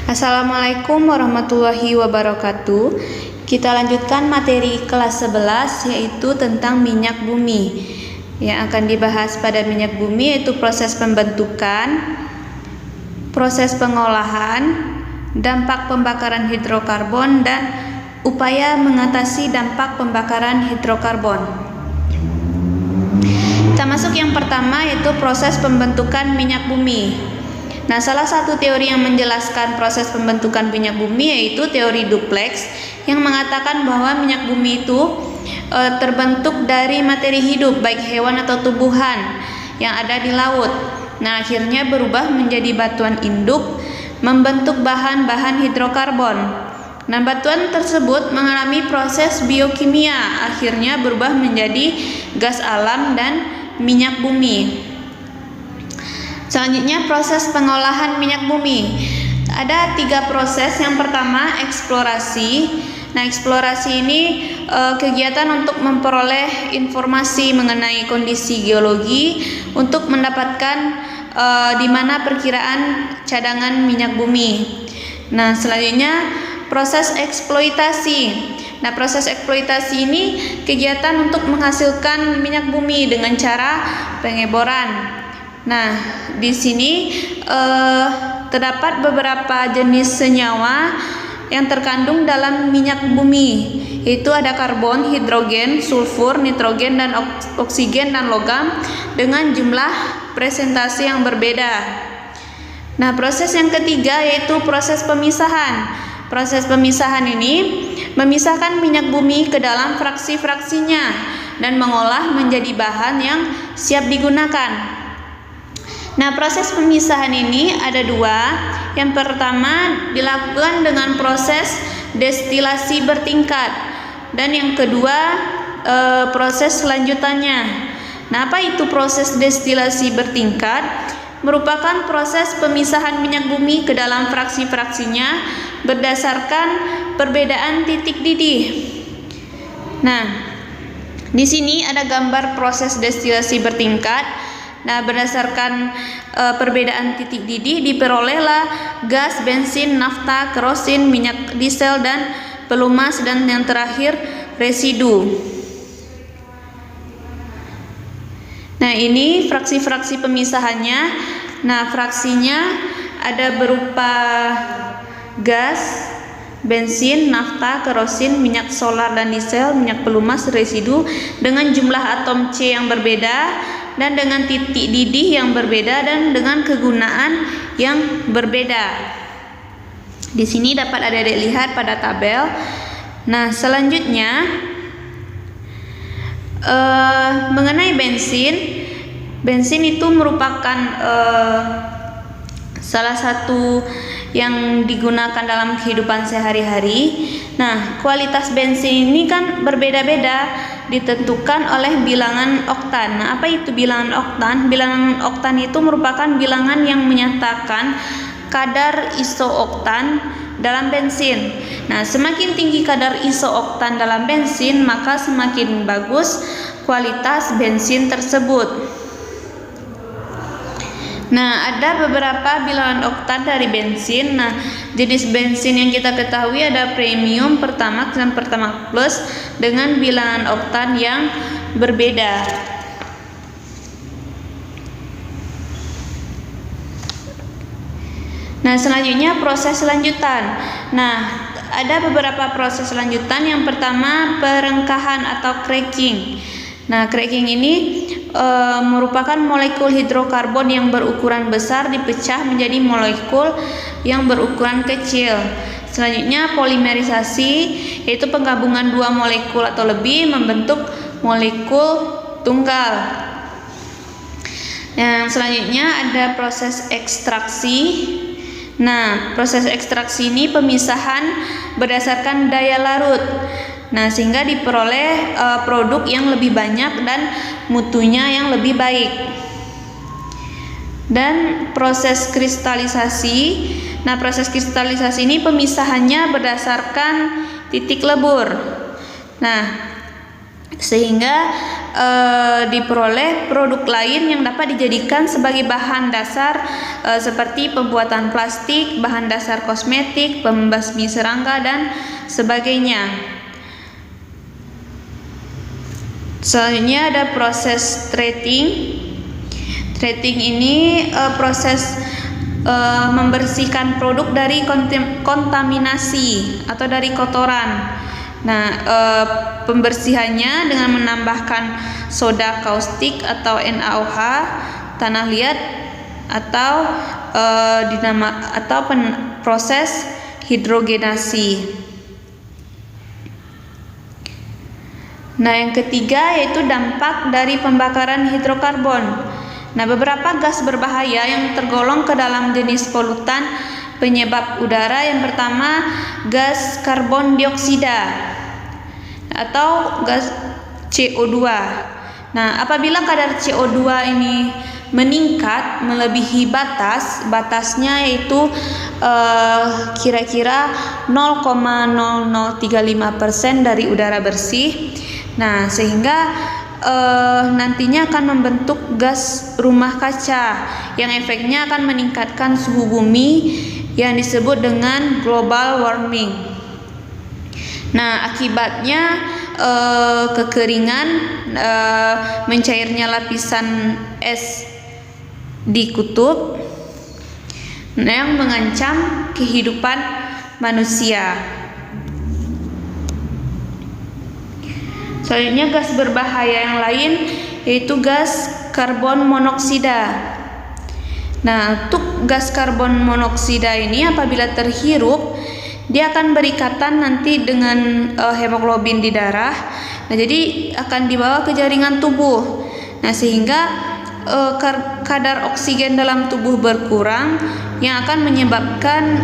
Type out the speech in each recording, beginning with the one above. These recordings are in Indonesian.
Assalamualaikum warahmatullahi wabarakatuh. Kita lanjutkan materi kelas 11 yaitu tentang minyak bumi. Yang akan dibahas pada minyak bumi yaitu proses pembentukan, proses pengolahan, dampak pembakaran hidrokarbon, dan upaya mengatasi dampak pembakaran hidrokarbon. Kita masuk yang pertama yaitu proses pembentukan minyak bumi. Nah, salah satu teori yang menjelaskan proses pembentukan minyak bumi yaitu teori duplex yang mengatakan bahwa minyak bumi itu terbentuk dari materi hidup baik hewan atau tumbuhan yang ada di laut. Nah, akhirnya berubah menjadi batuan induk membentuk bahan-bahan hidrokarbon. Nah, batuan tersebut mengalami proses biokimia, akhirnya berubah menjadi gas alam dan minyak bumi. Selanjutnya proses pengolahan minyak bumi. Ada 3 proses. Yang pertama eksplorasi. Nah, eksplorasi ini kegiatan untuk memperoleh informasi mengenai kondisi geologi untuk mendapatkan di mana perkiraan cadangan minyak bumi. Nah, selanjutnya proses eksploitasi. Nah, proses eksploitasi ini kegiatan untuk menghasilkan minyak bumi dengan cara pengeboran. Nah, di sini terdapat beberapa jenis senyawa yang terkandung dalam minyak bumi, yaitu ada karbon, hidrogen, sulfur, nitrogen, dan oksigen dan logam dengan jumlah presentasi yang berbeda. Nah, proses yang ketiga yaitu proses pemisahan. Proses pemisahan ini memisahkan minyak bumi ke dalam fraksi-fraksinya dan mengolah menjadi bahan yang siap digunakan. Nah, proses pemisahan ini ada 2. Yang pertama dilakukan dengan proses destilasi bertingkat, dan yang kedua proses selanjutannya. Nah, apa itu proses destilasi bertingkat? Merupakan proses pemisahan minyak bumi ke dalam fraksi-fraksinya berdasarkan perbedaan titik didih. Nah, di sini ada gambar proses destilasi bertingkat. Nah, berdasarkan perbedaan titik didih diperolehlah gas, bensin, nafta, kerosin, minyak diesel, dan pelumas, dan yang terakhir residu. Nah, ini fraksi-fraksi pemisahannya. Nah, fraksinya ada berupa gas, bensin, nafta, kerosin, minyak solar dan diesel, minyak pelumas, residu dengan jumlah atom C yang berbeda dan dengan titik didih yang berbeda dan dengan kegunaan yang berbeda. Di sini dapat Adik-adik lihat pada tabel. Nah, selanjutnya mengenai bensin. Bensin itu merupakan salah satu yang digunakan dalam kehidupan sehari-hari. Nah, kualitas bensin ini kan berbeda-beda, ditentukan oleh bilangan oktan. Nah, apa itu bilangan oktan? Bilangan oktan itu merupakan bilangan yang menyatakan kadar isooktan dalam bensin. Nah, semakin tinggi kadar isooktan dalam bensin, maka semakin bagus kualitas bensin tersebut. Nah, ada beberapa bilangan oktan dari bensin. Nah, jenis bensin yang kita ketahui ada premium, Pertamax, dan Pertamax Plus dengan bilangan oktan yang berbeda. Nah, selanjutnya proses lanjutan. Nah, ada beberapa proses lanjutan. Yang pertama perengkahan atau cracking. Nah, cracking ini merupakan molekul hidrokarbon yang berukuran besar dipecah menjadi molekul yang berukuran kecil. Selanjutnya polimerisasi, yaitu penggabungan 2 molekul atau lebih membentuk molekul tunggal. Yang selanjutnya ada proses ekstraksi. Nah, proses ekstraksi ini pemisahan berdasarkan daya larut. Nah, sehingga diperoleh produk yang lebih banyak dan mutunya yang lebih baik. Dan proses kristalisasi. Nah, proses kristalisasi ini pemisahannya berdasarkan titik lebur. Nah, sehingga diperoleh produk lain yang dapat dijadikan sebagai bahan dasar seperti pembuatan plastik, bahan dasar kosmetik, pembasmi serangga dan sebagainya. Selanjutnya ada proses treating. Treating ini proses membersihkan produk dari kontaminasi atau dari kotoran. Nah, pembersihannya dengan menambahkan soda kaustik atau NaOH, tanah liat atau proses hidrogenasi. Nah, yang ketiga yaitu dampak dari pembakaran hidrokarbon. Nah, beberapa gas berbahaya yang tergolong ke dalam jenis polutan penyebab udara. Yang pertama, gas karbon dioksida atau gas CO2. Nah, apabila kadar CO2 ini meningkat melebihi batasnya yaitu kira-kira 0,0035% dari udara bersih. Nah, sehingga nantinya akan membentuk gas rumah kaca yang efeknya akan meningkatkan suhu bumi yang disebut dengan global warming. Nah, akibatnya kekeringan, mencairnya lapisan es di kutub yang mengancam kehidupan manusia. Selanjutnya gas berbahaya yang lain yaitu gas karbon monoksida. Nah, untuk gas karbon monoksida ini apabila terhirup dia akan berikatan nanti dengan hemoglobin di darah. Nah, jadi akan dibawa ke jaringan tubuh. Nah, sehingga kadar oksigen dalam tubuh berkurang yang akan menyebabkan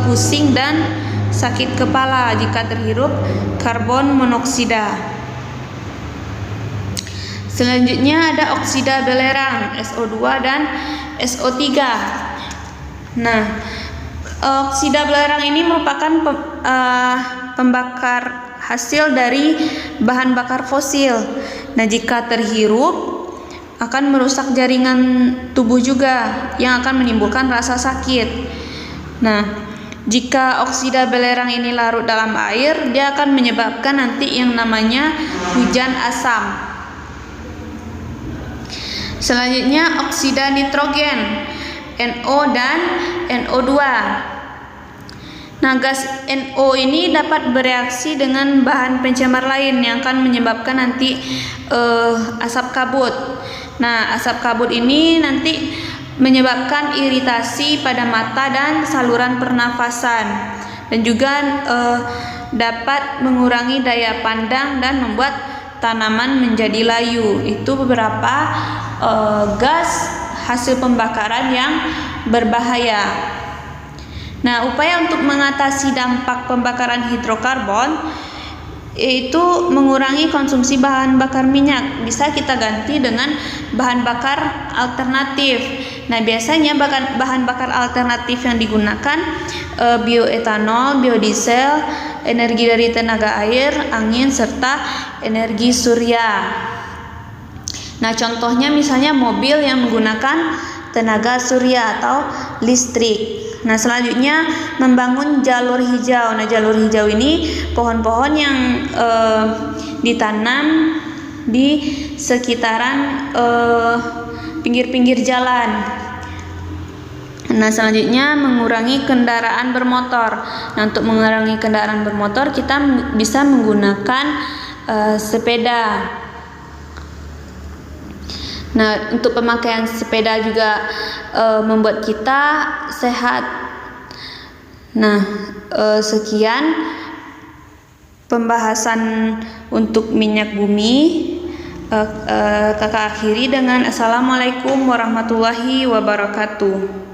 pusing dan sakit kepala jika terhirup karbon monoksida. Selanjutnya ada oksida belerang SO2 dan SO3. Nah, oksida belerang ini merupakan pembakar hasil dari bahan bakar fosil. Nah, jika terhirup akan merusak jaringan tubuh juga yang akan menimbulkan rasa sakit. Nah, jika oksida belerang ini larut dalam air, dia akan menyebabkan nanti yang namanya hujan asam. Selanjutnya oksida nitrogen NO dan NO2. Nah, gas NO ini dapat bereaksi dengan bahan pencemar lain yang akan menyebabkan nanti asap kabut. Nah, asap kabut ini nanti menyebabkan iritasi pada mata dan saluran pernafasan dan juga dapat mengurangi daya pandang dan membuat tanaman menjadi layu. Itu beberapa gas hasil pembakaran yang berbahaya. Nah, upaya untuk mengatasi dampak pembakaran hidrokarbon yaitu mengurangi konsumsi bahan bakar minyak. Bisa kita ganti dengan bahan bakar alternatif. Nah, biasanya bahan bakar alternatif yang digunakan bioetanol, biodiesel, energi dari tenaga air, angin, serta energi surya. Nah, contohnya misalnya mobil yang menggunakan tenaga surya atau listrik. Nah, selanjutnya membangun jalur hijau. Nah, jalur hijau ini pohon-pohon yang ditanam di sekitaran pinggir-pinggir jalan. Nah, selanjutnya mengurangi kendaraan bermotor. Nah, untuk mengurangi kendaraan bermotor kita bisa menggunakan sepeda. Nah, untuk pemakaian sepeda juga membuat kita sehat. Nah, sekian pembahasan untuk minyak bumi. Kakak akhiri dengan Assalamualaikum warahmatullahi wabarakatuh.